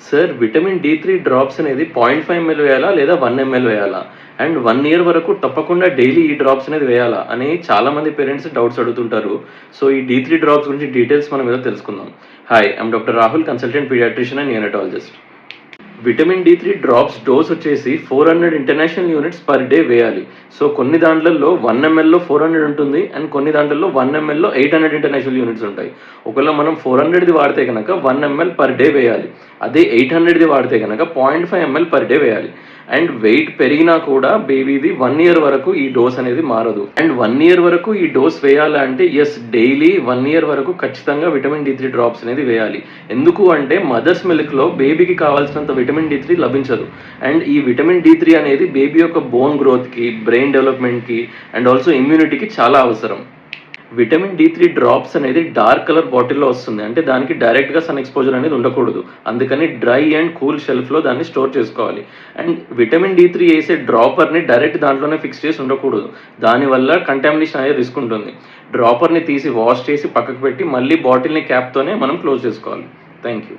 Sir vitamin D three drops అనేది 0.5 ML వేయాలా లేదా 1 ఎంఎల్ వేయాలా? అండ్ 1 ఇయర్ వరకు తప్పకుండా డైలీ ఈ డ్రాప్స్ అనేది వేయాలా అని చాలామంది పేరెంట్స్ డౌట్స్ అడుగుతుంటారు. సో ఈ డి3 డ్రాప్స్ గురించి డీటెయిల్స్ మనం ఏదో తెలుసుకుందాం. Hi, I'm doctor Rahul, consultant paediatrician and neonatologist. Vitamin D three drops dose వచ్చేసి 400 ఇంటర్నేషనల్ యూనిట్స్ పర్ డే వేయాలి. సో కొన్ని దాంట్లలో 1 ఎంఎల్లో 400 ఉంటుంది అండ్ కొన్ని దాంట్లలో 1 ఎంఎల్లో 800 ఇంటర్నేషనల్ యూనిట్స్ ఉంటాయి. ఒకవేళ మనం 400ది వాడితే కనుక 1 ఎంఎల్ పర్ డే వేయాలి. అదే 800ది వాడితే కనుక 0.5 ఎంఎల్ పర్ డే వేయాలి. అండ్ వెయిట్ పెరిగినా కూడా బేబీది 1 ఇయర్ వరకు ఈ డోస్ అనేది మారదు. అండ్ 1 ఇయర్ వరకు ఈ డోస్ వేయాలంటే డైలీ 1 ఇయర్ వరకు ఖచ్చితంగా విటమిన్ డి3 డ్రాప్స్ అనేది వేయాలి. ఎందుకు అంటే మదర్స్ మిల్క్లో బేబీకి కావాల్సినంత విటమిన్ డి3 లభించదు. అండ్ ఈ విటమిన్ డి3 అనేది బేబీ యొక్క బోన్ గ్రోత్కి, బ్రెయిన్ డెవలప్మెంట్కి అండ్ ఆల్సో ఇమ్యూనిటీకి చాలా అవసరం. విటమిన్ డి3 డ్రాప్స్ అనేది డార్క్ కలర్ బాటిల్లో వస్తుంది. అంటే దానికి డైరెక్ట్గా సన్ ఎక్స్పోజర్ అనేది ఉండకూడదు. అందుకని డ్రై అండ్ కూల్ షెల్ఫ్లో దాన్ని స్టోర్ చేసుకోవాలి. అండ్ విటమిన్ డి3 వేసే డ్రాపర్ని డైరెక్ట్ దాంట్లోనే ఫిక్స్ చేసి ఉండకూడదు. దానివల్ల కంటామినేషన్ అయ్యే రిస్క్ ఉంటుంది. డ్రాపర్ని తీసి వాష్ చేసి పక్కకు పెట్టి మళ్ళీ బాటిల్ని క్యాప్తోనే మనం క్లోజ్ చేసుకోవాలి. Thank you.